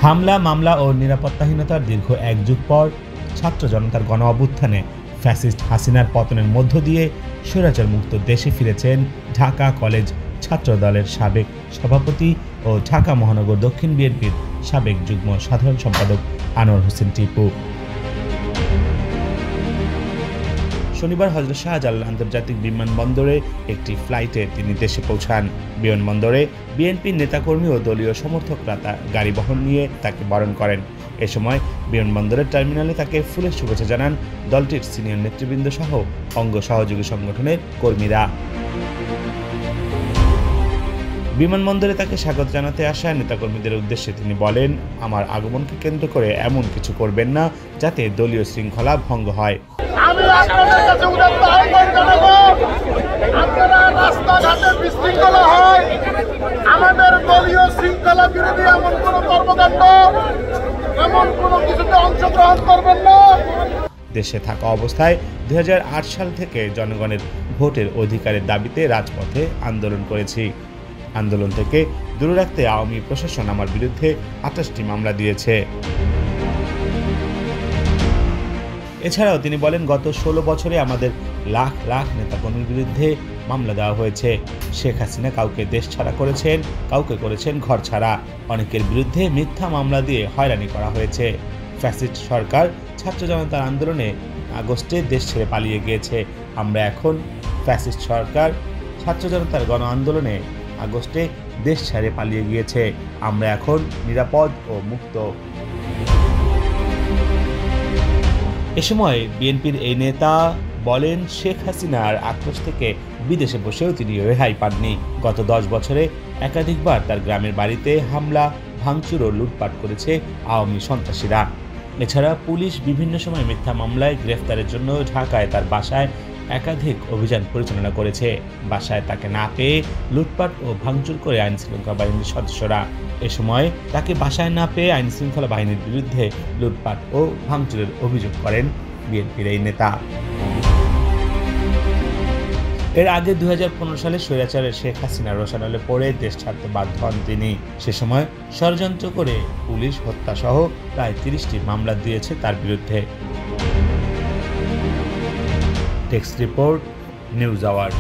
হামলা, মামলা ও নিরাপত্তাহীনতার দীর্ঘ এক যুগ পর ছাত্র জনতার গণ অভ্যুত্থানে ফ্যাসিস্ট হাসিনার পতনের মধ্য দিয়ে স্বৈরাচার মুক্ত দেশে ফিরেছেন ঢাকা কলেজ ছাত্র দলের সাবেক সভাপতি ও ঢাকা মহানগর দক্ষিণ বিএনপির সাবেক যুগ্ম সাধারণ সম্পাদক আনোয়ার হোসেন টিপু। শনিবার হযরত শাহজালাল আন্তর্জাতিক বিমানবন্দরে একটি ফ্লাইটে তিনি দেশে পৌঁছান। বিমানবন্দরে বিএনপির নেতাকর্মী ও দলীয় সমর্থকরা গাড়ি বহন নিয়ে তাকে বরণ করেন। এ সময় বিমানবন্দরের টার্মিনালে তাকে ফুলের শুভেচ্ছা জানান দলটির সিনিয়র নেতৃবৃন্দ সহ অঙ্গ সহযোগী সংগঠনের কর্মীরা। বিমানবন্দরে তাকে স্বাগত জানাতে আসা নেতাকর্মীদের উদ্দেশ্যে তিনি বলেন, আমার আগমনকে কেন্দ্র করে এমন কিছু করবেন না যাতে দলীয় শৃঙ্খলা ভঙ্গ হয়। আমি আপনাদের কাছে উদাত্ত আহ্বান জানাবো, আপনারা রাস্তাঘাটে বিশৃঙ্খলা হয়, আমাদের দলীয় শৃঙ্খলা বিরোধী এমন কোন কর্মকাণ্ড, এমন কোন কিছুতে অংশগ্রহণ করবেন না। দেশে থাকা অবস্থায় 2008 সাল থেকে জনগণের ভোটের অধিকারের দাবিতে রাজপথে আন্দোলন করেছি। আন্দোলন থেকে দূরে রাখতে আওয়ামী প্রশাসন আমার বিরুদ্ধে 28টি মামলা দিয়েছে। এছাড়াও তিনি বলেন, গত 16 বছরে আমাদের লাখ লাখ নেতাকর্মীর বিরুদ্ধে মামলা দেওয়া হয়েছে। শেখ হাসিনা কাউকে দেশ ছাড়া করেছেন, কাউকে করেছেন ঘর ছাড়া। অনেকের বিরুদ্ধে মিথ্যা মামলা দিয়ে হয়রানি করা হয়েছে। ফ্যাসিস্ট সরকার ছাত্র জনতার আন্দোলনে আগস্টে দেশ ছেড়ে পালিয়ে গিয়েছে। আমরা এখন ফ্যাসিস্ট সরকার ছাত্র জনতার গণ আন্দোলনে আগস্টে দেশ ছেড়ে পালিয়ে গিয়েছে। আমরা এখন নিরাপদ ও মুক্ত। এ সময় বিএনপির এই নেতা বলেন, শেখ হাসিনার আক্রোশ থেকে বিদেশে বসেও তিনি রেহাই পাননি। গত 10 বছরে একাধিকবার তার গ্রামের বাড়িতে হামলা, ভাঙচুর ও লুটপাট করেছে আওয়ামী সন্ত্রাসীরা। এছাড়া পুলিশ বিভিন্ন সময় মিথ্যা মামলায় গ্রেফতারের জন্য ঢাকায় তার বাসায় একাধিক অভিযান পরিচালনা করেছে। বাসায় তাকে না পেয়ে লুটপাট ও ভাঙচুর করে আইনশৃঙ্খলা বাহিনীর সদস্যরা। এ সময় তাকে বাসায় না পেয়ে আইনশৃঙ্খলা বাহিনীর বিরুদ্ধে লুটপাট ও ভাঙচুরের অভিযোগ করেন বিএনপির এই নেতা। এর আগে 2015 সালে স্বৈরাচারের শেখ হাসিনা রোষানলে পড়ে দেশ ছাড়তে বাধ্য হন তিনি। সে সময় ষড়যন্ত্র করে পুলিশ হত্যা সহ প্রায় 30টি মামলা দিয়েছে তার বিরুদ্ধে। Text report, news hour.